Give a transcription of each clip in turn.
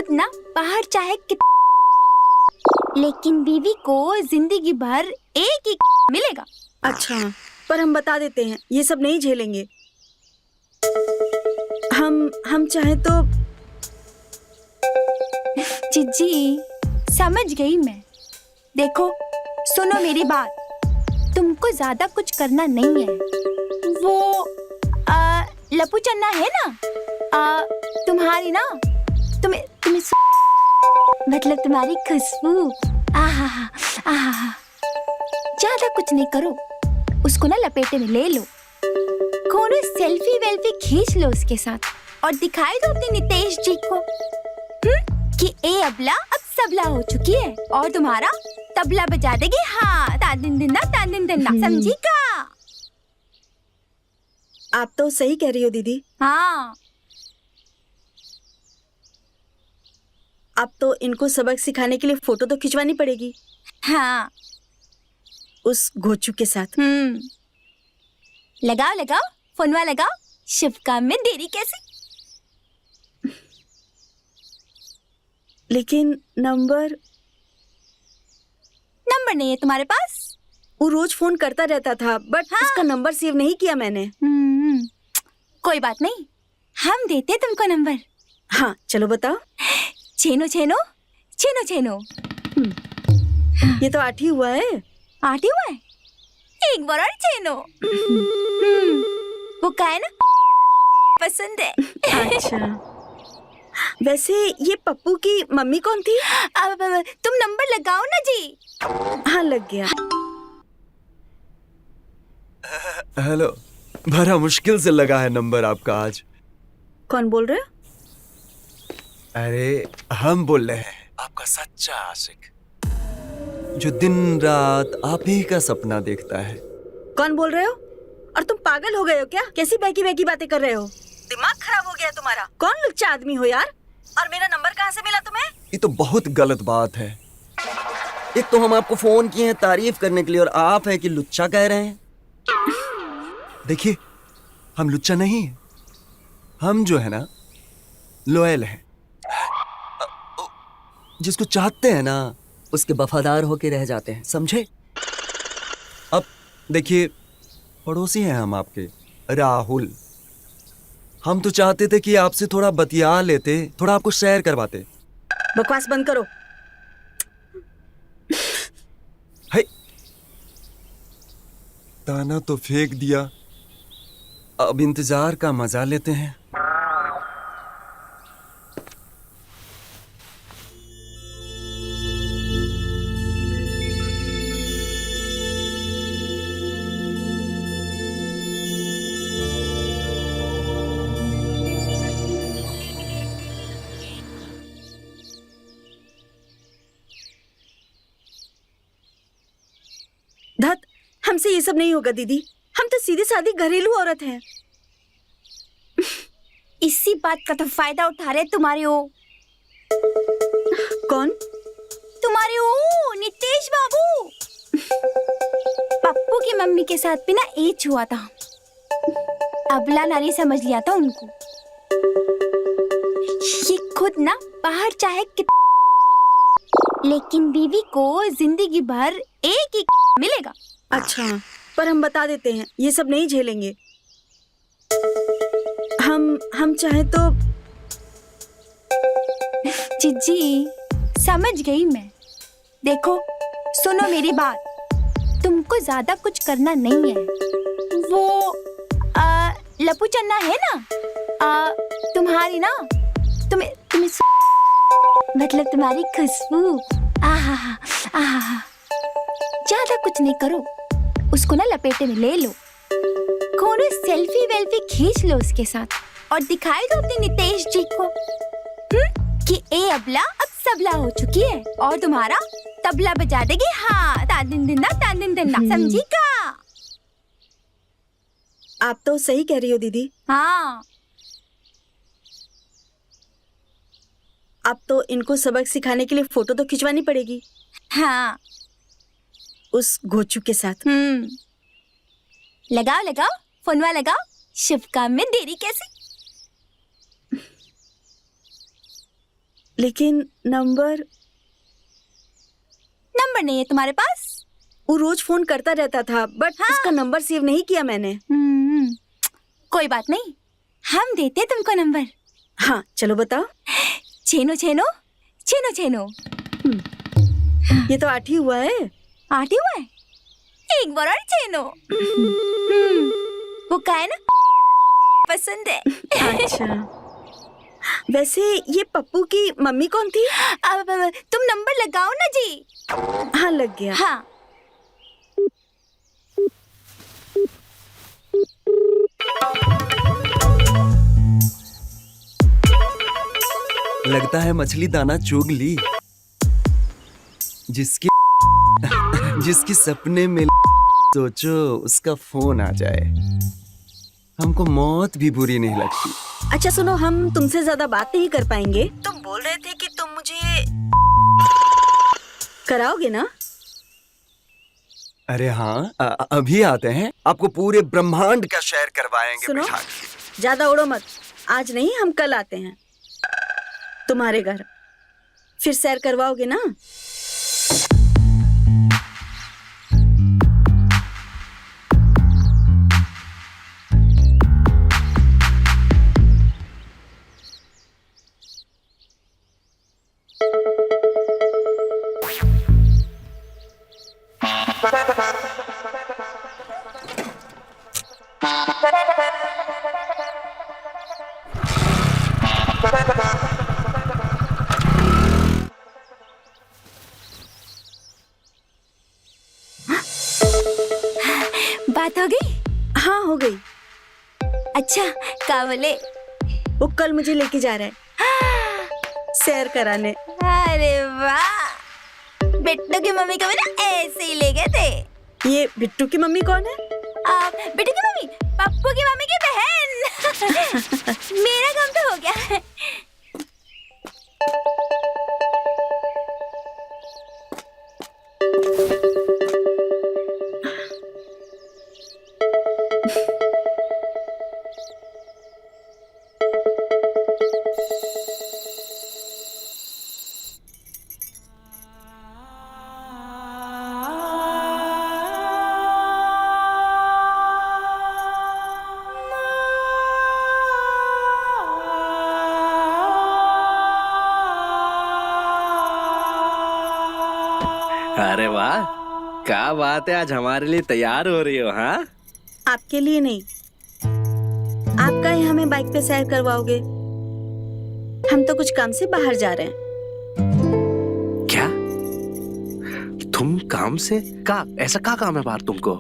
खुद ना बाहर चाहे लेकिन बीवी को जिंदगी भर एक ही मिलेगा। अच्छा, पर हम बता देते हैं, ये सब नहीं झेलेंगे। हम चाहे तो। जीजी समझ गई मैं। देखो सुनो मेरी बात, तुमको ज्यादा कुछ करना नहीं है। वो लपू चन्ना है ना, तुम्हारी ना, तुम्हें मतलब तुम्हारी खुशबू, आहा आहा। ज्यादा कुछ नहीं करो, उसको ना लपेटे में ले लो, कोनो सेल्फी वेल्फी खींच लो उसके साथ और दिखाई दो अपने नितेश जी को कि ए अबला अब सबला हो चुकी है और तुम्हारा तबला बजा देगी। हाँ, तादिन दिन्ना, समझी का? आप तो सही कह रही हो दीदी। हाँ, अब तो इनको सबक सिखाने के लिए फोटो तो खिंचवानी पड़ेगी। हाँ, उस घोचू के साथ। लगाओ फोनवा लगाओ, शुभ काम में देरी कैसे? लेकिन नंबर नहीं है तुम्हारे पास? वो रोज फोन करता रहता था, बट हाँ। उसका नंबर सेव नहीं किया मैंने। कोई बात नहीं, हम देते तुमको नंबर। हाँ चलो बताओ। छेनो ये तो 8 ही हुआ है। 8 ही हुआ है, एक बार और छेनो। वो का है ना, पसंद है। अच्छा, वैसे ये पप्पू की मम्मी कौन थी? अब तुम नंबर लगाओ ना जी। हाँ लग गया। हेलो, बड़ा मुश्किल से लगा है नंबर आपका आज। कौन बोल रहे हो? अरे हम बोल रहे हैं, आपका सच्चा आशिक जो दिन रात आप ही का सपना देखता है। कौन बोल रहे हो? और तुम पागल हो गए हो क्या? कैसी बहकी बातें कर रहे हो? दिमाग खराब हो गया तुम्हारा? कौन लुच्चा आदमी हो यार? और मेरा नंबर कहाँ से मिला तुम्हें? ये तो बहुत गलत बात है। एक तो हम आपको फोन किए हैं तारीफ करने के लिए और आप है कि लुच्चा कह रहे हैं। देखिए, हम लुच्चा नहीं हैं, हम जो है ना लॉयल हैं। जिसको चाहते हैं ना उसके वफादार होके रह जाते हैं, समझे? अब देखिए, पड़ोसी हैं हम आपके, राहुल। हम तो चाहते थे कि आपसे थोड़ा बतिया लेते, थोड़ा आपको शेयर करवाते। बकवास बंद करो। है, ताना तो फेंक दिया, अब इंतजार का मजा लेते हैं। धत, हमसे ये सब नहीं होगा दीदी। हम तो सीधी सादी घरेलू औरत हैं। इसी बात का तो फायदा उठा रहे तुम्हारे वो। कौन? तुम्हारे वो नितेश बाबू। पप्पू की मम्मी के साथ भी ना एच हुआ था, अबला नारी समझ लिया था उनको। ये खुद ना बाहर चाहे लेकिन बीवी को जिंदगी भर एक ही मिलेगा। अच्छा, पर हम बता देते हैं, ये सब नहीं झेलेंगे। हम चाहे तो। जीजी समझ गई मैं। देखो सुनो मेरी बात, तुमको ज्यादा कुछ करना नहीं है। वो लपू चन्ना है ना, तुम्हारी ना, तुम्हें मतलब तुम्हारी खुशबू, आहा आहा। ज्यादा कुछ नहीं करो, उसको ना लपेटे में ले लो, कोनो सेल्फी वेल्फी खींच लो उसके साथ और दिखाई दो अपने नितेश जी को कि ए अबला अब सबला हो चुकी है और तुम्हारा तबला बजा देगी। हाँ, तादिन दिन्ना, समझी का? आप तो सही कह रही हो दीदी। हाँ, अब तो इनको सबक सिखाने के लिए फोटो तो खिंचवानी पड़ेगी। हाँ, उस घोचू के साथ। लगाओ फोनवा लगाओ, शुभ काम में देरी कैसे? लेकिन नंबर नहीं है तुम्हारे पास? वो रोज फोन करता रहता था, बट हाँ। उसका नंबर सेव नहीं किया मैंने। कोई बात नहीं, हम देते हैं तुमको नंबर। हाँ चलो बताओ। छेनो छेनो छेनो छेनो। ये तो 8 ही हुआ है। 8 ही हुआ है? एक बार और छेनो। वो का है ना, पसंद है। अच्छा, वैसे ये पप्पू की मम्मी कौन थी? अब तुम नंबर लगाओ ना जी। हाँ लग गया। हाँ। लगता है मछली दाना चुग ली। जिसके जिसके सपने में सोचो उसका फोन आ जाए, हमको मौत भी बुरी नहीं लगती। अच्छा सुनो, हम तुमसे ज्यादा बात नहीं कर पाएंगे। तुम बोल रहे थे कि तुम मुझे कराओगे ना? अरे हाँ, अभी आते हैं, आपको पूरे ब्रह्मांड का सैर करवाएंगे। सुनो, बिठा के। ज्यादा उड़ो मत। आज नहीं, हम कल आते हैं तुम्हारे घर। फिर सैर करवाओगे ना? बात हो गई? हाँ हो गई। अच्छा, का बोले? वो कल मुझे लेके जा रहा है सैर कराने। अरे वाह, बिट्टू की मम्मी को भी ना ऐसे ही ले गए थे। ये बिट्टू की मम्मी कौन है? बिट्टू की मम्मी पप्पू की मम्मी की बहन। मेरा काम तो हो गया। अरे वाह, क्या बात है, आज हमारे लिए तैयार हो रही हो? हाँ, आपके लिए नहीं, आपका ही हमें बाइक पे सैर करवाओगे। हम तो कुछ काम से बाहर जा रहे हैं। क्या तुम काम से? का ऐसा का काम है बाहर तुमको?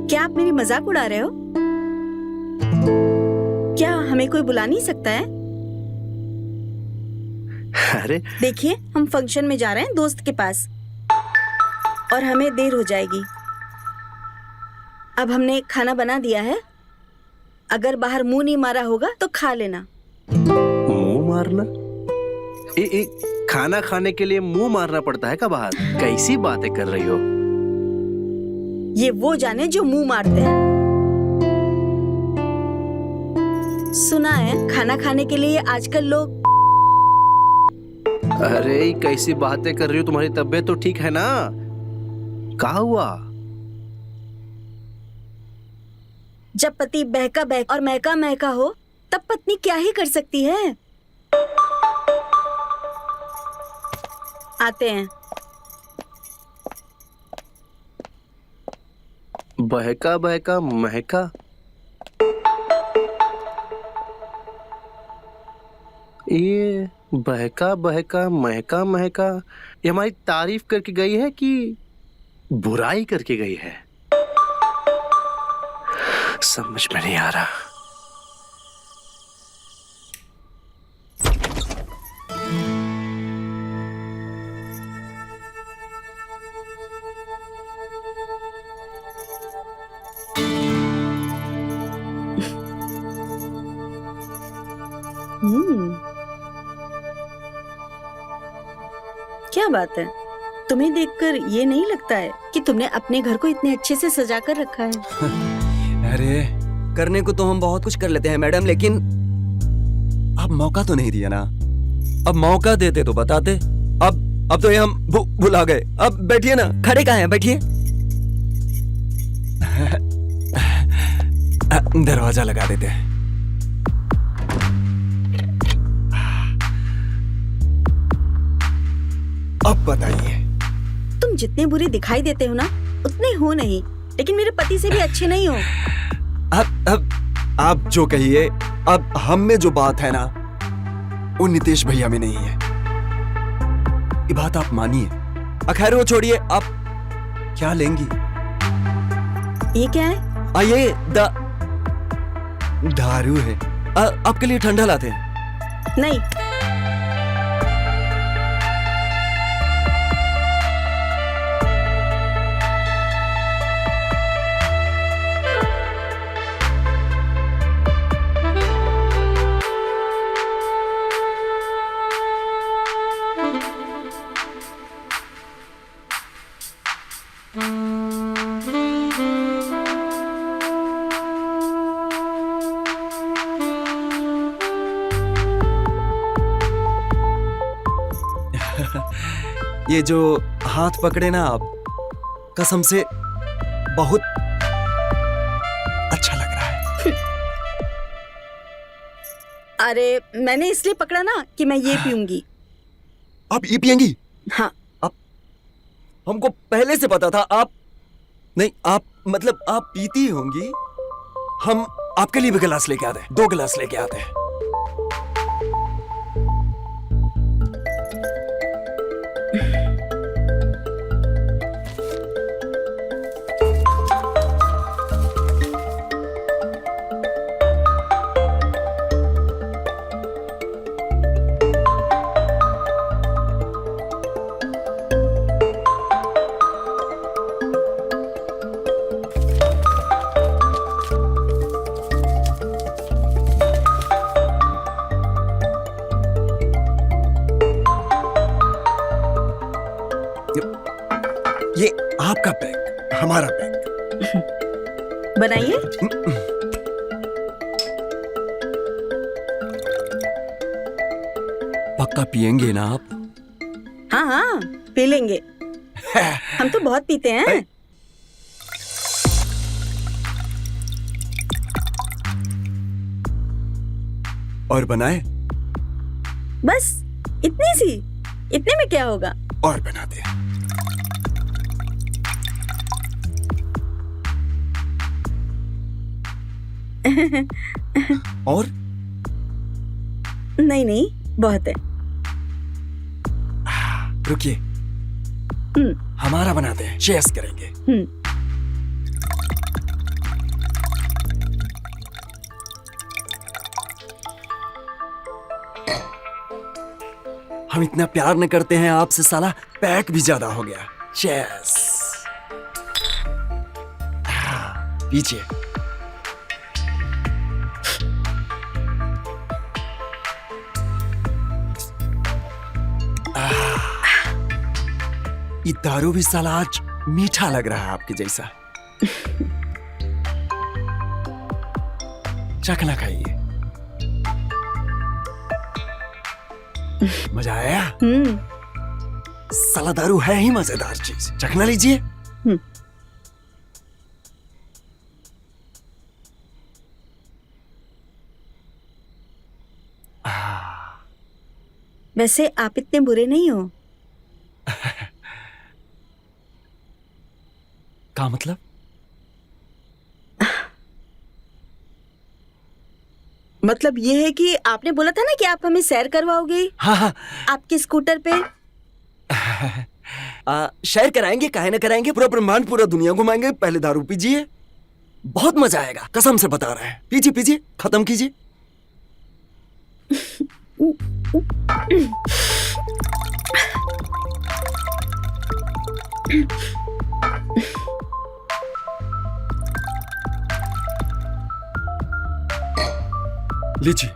क्या आप मेरी मजाक उड़ा रहे हो? क्या हमें कोई बुला नहीं सकता है? अरे देखिए, हम फंक्शन में जा रहे हैं दोस्त के पास और हमें देर हो जाएगी। अब हमने खाना बना दिया है, अगर बाहर मुंह नहीं मारा होगा तो खा लेना। मुंह मारना? खाना खाने के लिए मुंह मारना पड़ता है क्या बाहर? कैसी बातें कर रही हो? ये वो जाने जो मुंह मारते हैं। सुना है खाना खाने के लिए आजकल लोग। अरे कैसी बातें कर रही हो? तुम्हारी तबीयत तो ठीक है ना? क्या हुआ? जब पति बहका बहका और महका महका हो तब पत्नी क्या ही कर सकती है। आते हैं। बहका बहका महका? ये बहका बहका महका महका, ये हमारी तारीफ करके गई है कि बुराई करके गई है? समझ में नहीं आ रहा। क्या बात है, तुम्हें देखकर ये नहीं लगता है कि तुमने अपने घर को इतने अच्छे से सजा कर रखा है? अरे करने को तो हम बहुत कुछ कर लेते हैं मैडम, लेकिन आप मौका तो नहीं दिया ना। अब मौका देते तो बताते। अब तो ये हम भुला गए। अब बैठिए ना, खड़े कहाँ हैं, बैठिए। दरवाजा लगा देते हैं। अब बताइए। तुम जितने बुरे दिखाई देते हो ना उतने हो नहीं, लेकिन मेरे पति से भी अच्छे नहीं हो। अब आप जो कहिए। अब हम में जो बात है ना वो नितेश भैया में नहीं है। ये बात आप मानिए। खैर वो छोड़िए, आप क्या लेंगी? ये क्या है? ये दारू है। आपके लिए ठंडा लाते हैं। नहीं। ये जो हाथ पकड़े ना आप, कसम से बहुत अच्छा लग रहा है। अरे मैंने इसलिए पकड़ा ना कि मैं ये पीऊंगी। आप ये पियेंगी? हाँ। हमको पहले से पता था आप नहीं, आप मतलब आप पीती होंगी। हम आपके लिए भी गिलास लेके आते हैं, 2 गिलास लेके आते हैं। ये आपका पैक, हमारा पैक। बनाइए। पक्का पियेंगे ना आप? हाँ हाँ पी लेंगे। हम तो बहुत पीते हैं। और बनाए? बस इतनी सी, इतने में क्या होगा? और बनाते हैं। और? नहीं बहुत है। रुकिए, हमारा बनाते हैं, शेयर करेंगे। हम इतना प्यार न करते हैं आपसे, साला पैक भी ज्यादा हो गया। चेस। पीछे। ये दारू भी साला आज मीठा लग रहा है आपके जैसा। चखना खाइए। मजा आया? साला दारू है ही मजेदार चीज। चखना लीजिए। वैसे आप इतने बुरे नहीं हो। क्या मतलब? मतलब ये है कि आपने बोला था ना कि आप हमें सैर करवाओगे। हाँ। आपके स्कूटर पे। शेयर कराएंगे, काहे ना कराएंगे। पूरा ब्रह्मांड, पूरा दुनिया घुमाएंगे। पहले दारू पीजिए, बहुत मजा आएगा, कसम से बता रहे हैं। पीजिए, खत्म कीजिए। लीजिए।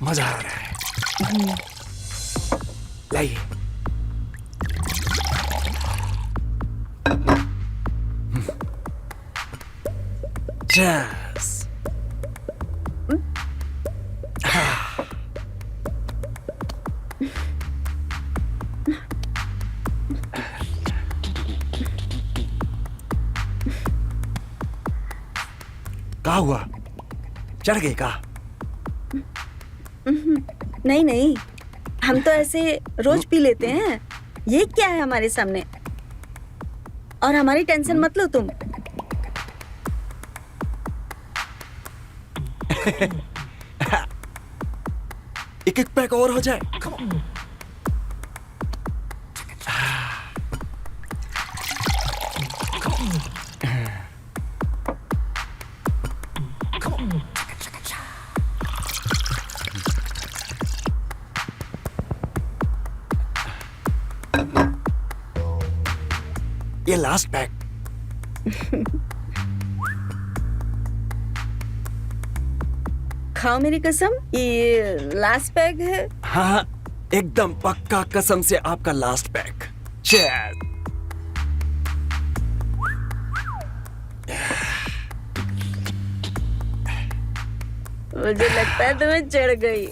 मजा आ रहा है। लाइए। Cheers. क्या हुआ? चढ़ गई का? नहीं नहीं, हम तो ऐसे रोज पी लेते हैं। ये क्या है हमारे सामने? और हमारी टेंशन मत लो तुम। एक एक पैक और हो जाए। ये लास्ट पैक। खाओ मेरी कसम, ये लास्ट पैग है। हाँ, एकदम पक्का कसम से आपका लास्ट पैक। चीयर्स। मुझे लगता है तुम्हें चढ़ गई।